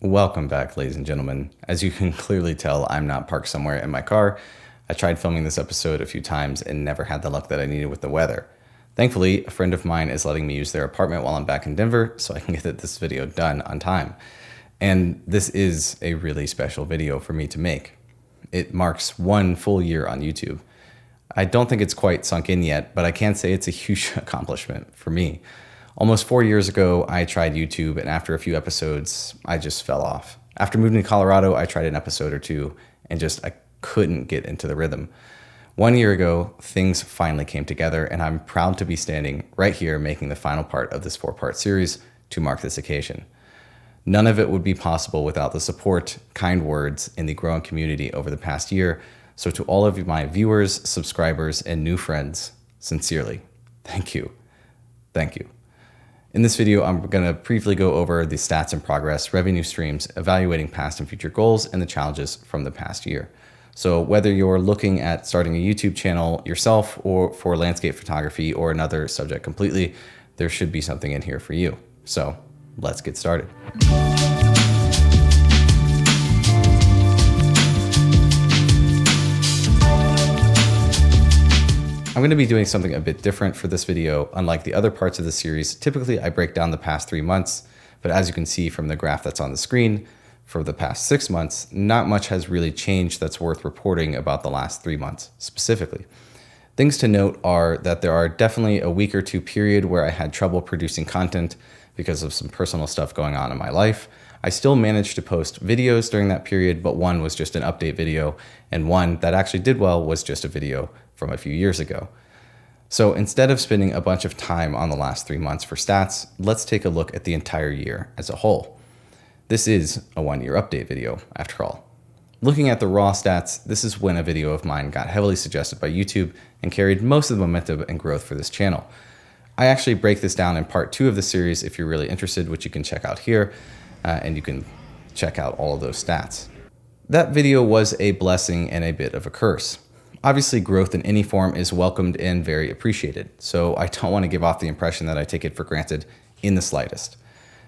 Welcome back, ladies and gentlemen. As you can clearly tell, I'm not parked somewhere in my car. I tried filming this episode a few times and never had the luck that I needed with the weather. Thankfully, a friend of mine is letting me use their apartment while I'm back in Denver so I can get this video done on time. And this is a really special video for me to make. It marks 1 full year on YouTube. I don't think it's quite sunk in yet, but I can say it's a huge accomplishment for me. Almost 4 years ago, I tried YouTube, and after a few episodes, I just fell off. After moving to Colorado, I tried an episode or two, and I couldn't get into the rhythm. 1 year ago, things finally came together, and I'm proud to be standing right here making the final part of this 4-part series to mark this occasion. None of it would be possible without the support, kind words, and the growing community over the past year. So to all of my viewers, subscribers, and new friends, sincerely, thank you. Thank you. In this video, I'm going to briefly go over the stats and progress, revenue streams, evaluating past and future goals, and the challenges from the past year. So whether you're looking at starting a YouTube channel yourself or for landscape photography or another subject completely, there should be something in here for you. So let's get started. I'm going to be doing something a bit different for this video. Unlike the other parts of the series, typically I break down the past 3 months, but as you can see from the graph that's on the screen, for the past 6 months, not much has really changed that's worth reporting about the last 3 months specifically. Things to note are that there are definitely a week or two period where I had trouble producing content because of some personal stuff going on in my life. I still managed to post videos during that period, but one was just an update video, and one that actually did well was just a video from a few years ago. So instead of spending a bunch of time on the last 3 months for stats, let's take a look at the entire year as a whole. This is a 1-year update video, after all. Looking at the raw stats, this is when a video of mine got heavily suggested by YouTube and carried most of the momentum and growth for this channel. I actually break this down in part 2 of the series if you're really interested, which you can check out here, and you can check out all of those stats. That video was a blessing and a bit of a curse. Obviously, growth in any form is welcomed and very appreciated, so I don't want to give off the impression that I take it for granted in the slightest.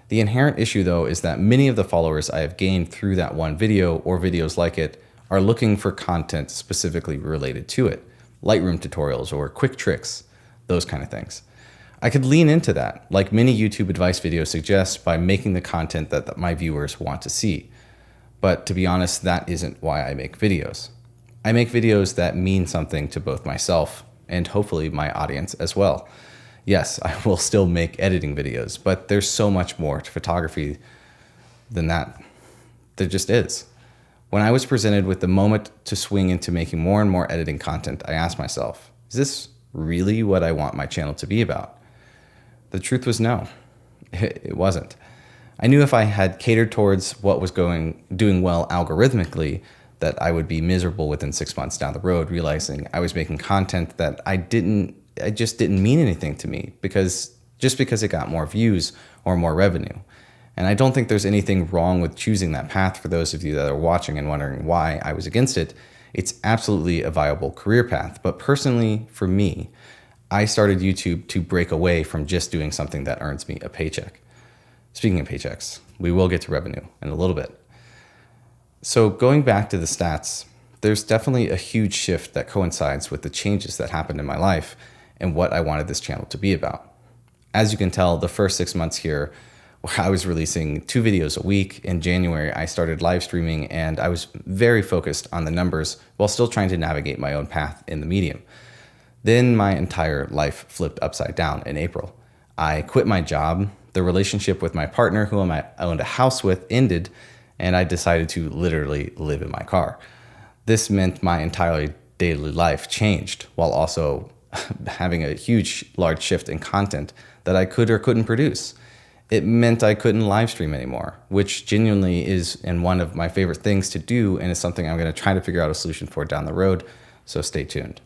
The inherent issue, though, is that many of the followers I have gained through that one video or videos like it are looking for content specifically related to it, Lightroom tutorials or quick tricks, those kind of things. I could lean into that, like many YouTube advice videos suggest, by making the content that my viewers want to see. But to be honest, that isn't why I make videos. I make videos that mean something to both myself and hopefully my audience as well. Yes, I will still make editing videos, but there's so much more to photography than that. There just is. When I was presented with the moment to swing into making more and more editing content, I asked myself, is this really what I want my channel to be about? The truth was no, it wasn't. I knew if I had catered towards what was doing well algorithmically, that I would be miserable within 6 months down the road, realizing I was making content that I just didn't mean anything to me because it got more views or more revenue. And I don't think there's anything wrong with choosing that path. For those of you that are watching and wondering why I was against it, it's absolutely a viable career path. But personally, for me, I started YouTube to break away from just doing something that earns me a paycheck. Speaking of paychecks, we will get to revenue in a little bit. So going back to the stats, there's definitely a huge shift that coincides with the changes that happened in my life and what I wanted this channel to be about. As you can tell, the first 6 months here, I was releasing 2 videos a week. In January, I started live streaming, and I was very focused on the numbers while still trying to navigate my own path in the medium. Then my entire life flipped upside down in April. I quit my job, the relationship with my partner, whom I owned a house with, ended, and I decided to literally live in my car. This meant my entire daily life changed, while also having a large shift in content that I could or couldn't produce. It meant I couldn't live stream anymore, which genuinely is one of my favorite things to do, and is something I'm going to try to figure out a solution for down the road, so stay tuned.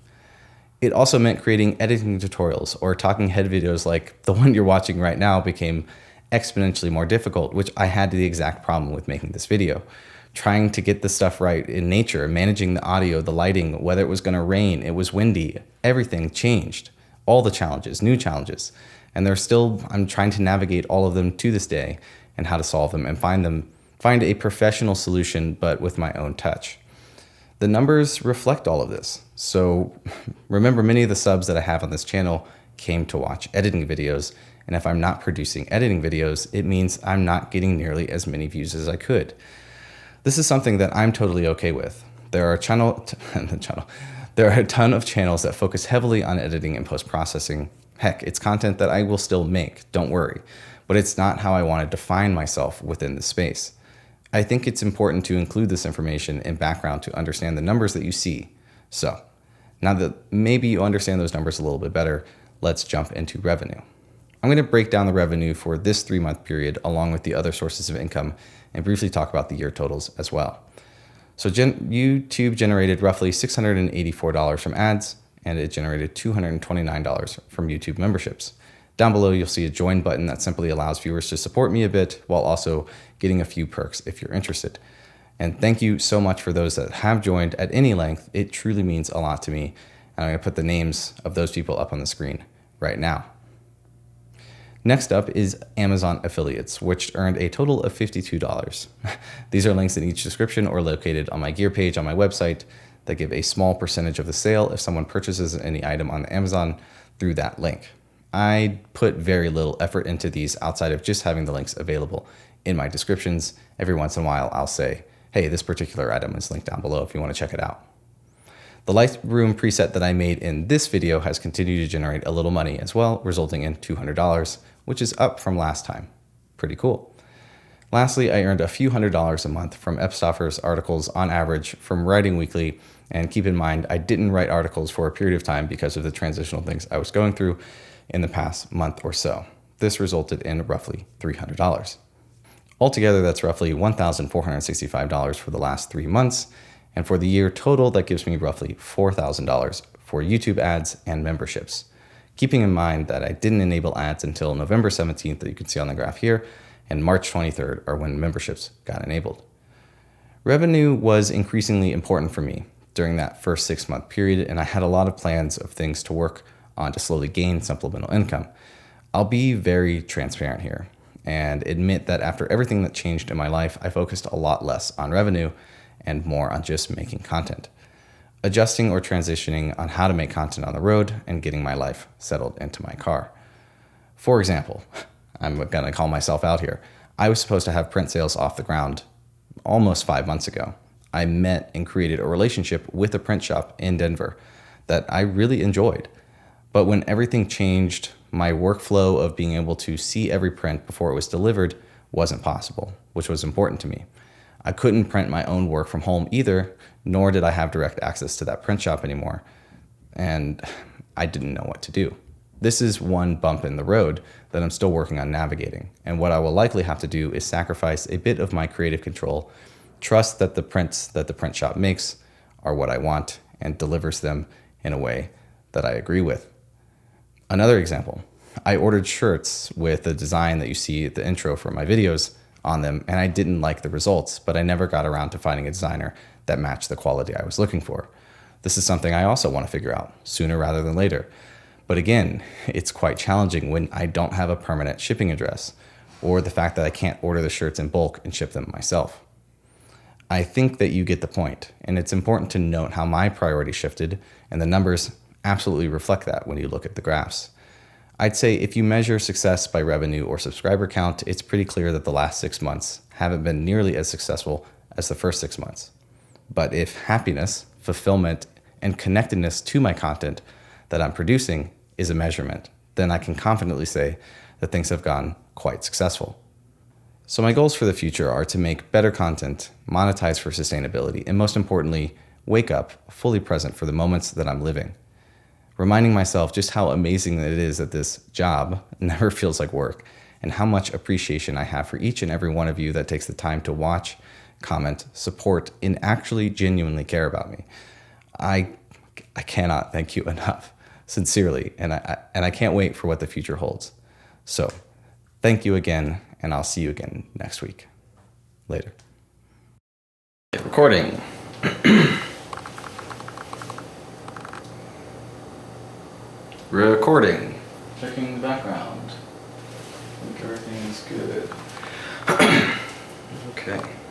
It also meant creating editing tutorials or talking head videos like the one you're watching right now became exponentially more difficult, which I had the exact problem with making this video. Trying to get the stuff right in nature, managing the audio, the lighting, whether it was going to rain, it was windy, everything changed. All the challenges, new challenges. And I'm trying to navigate all of them to this day and how to solve them and find them find a professional solution, but with my own touch. The numbers reflect all of this. So remember, many of the subs that I have on this channel came to watch editing videos. And if I'm not producing editing videos, it means I'm not getting nearly as many views as I could. This is something that I'm totally okay with. There are a ton of channels that focus heavily on editing and post-processing. Heck, it's content that I will still make, don't worry. But it's not how I want to define myself within the space. I think it's important to include this information in background to understand the numbers that you see. So, now that maybe you understand those numbers a little bit better, let's jump into revenue. I'm going to break down the revenue for this 3-month period along with the other sources of income and briefly talk about the year totals as well. So YouTube generated roughly $684 from ads, and it generated $229 from YouTube memberships. Down below, you'll see a join button that simply allows viewers to support me a bit while also getting a few perks if you're interested. And thank you so much for those that have joined at any length. It truly means a lot to me. And I'm going to put the names of those people up on the screen right now. Next up is Amazon affiliates, which earned a total of $52. These are links in each description or located on my gear page on my website that give a small percentage of the sale if someone purchases any item on Amazon through that link. I put very little effort into these outside of just having the links available in my descriptions. Every once in a while, I'll say, hey, this particular item is linked down below if you want to check it out. The Lightroom preset that I made in this video has continued to generate a little money as well, resulting in $200, which is up from last time. Pretty cool. Lastly, I earned a few $100s a month from Epstoffer's articles on average from writing weekly. And keep in mind, I didn't write articles for a period of time because of the transitional things I was going through in the past month or so. This resulted in roughly $300. Altogether, that's roughly $1,465 for the last 3 months. And for the year total, that gives me roughly $4,000 for YouTube ads and memberships. Keeping in mind that I didn't enable ads until November 17th that you can see on the graph here, and March 23rd are when memberships got enabled. Revenue was increasingly important for me during that first 6-month period, and I had a lot of plans of things to work on to slowly gain supplemental income. I'll be very transparent here and admit that after everything that changed in my life, I focused a lot less on revenue and more on just making content, adjusting or transitioning on how to make content on the road and getting my life settled into my car. For example, I'm going to call myself out here. I was supposed to have print sales off the ground almost 5 months ago. I met and created a relationship with a print shop in Denver that I really enjoyed. But when everything changed, my workflow of being able to see every print before it was delivered wasn't possible, which was important to me. I couldn't print my own work from home either, nor did I have direct access to that print shop anymore. And I didn't know what to do. This is one bump in the road that I'm still working on navigating. And what I will likely have to do is sacrifice a bit of my creative control, trust that the prints that the print shop makes are what I want and delivers them in a way that I agree with. Another example, I ordered shirts with the design that you see at the intro for my videos on them, and I didn't like the results, but I never got around to finding a designer that matched the quality I was looking for. This is something I also want to figure out sooner rather than later. But again, it's quite challenging when I don't have a permanent shipping address, or the fact that I can't order the shirts in bulk and ship them myself. I think that you get the point, and it's important to note how my priority shifted, and the numbers absolutely reflect that when you look at the graphs. I'd say if you measure success by revenue or subscriber count, it's pretty clear that the last 6 months haven't been nearly as successful as the first 6 months. But if happiness, fulfillment, and connectedness to my content that I'm producing is a measurement, then I can confidently say that things have gone quite successful. So my goals for the future are to make better content, monetize for sustainability, and most importantly, wake up fully present for the moments that I'm living. Reminding myself just how amazing it is that this job never feels like work, and how much appreciation I have for each and every one of you that takes the time to watch, comment, support, and actually genuinely care about me. I cannot thank you enough, sincerely, and I can't wait for what the future holds. So, thank you again, and I'll see you again next week. Later. Recording. Recording. Checking the background. I think everything is good. Okay. Okay.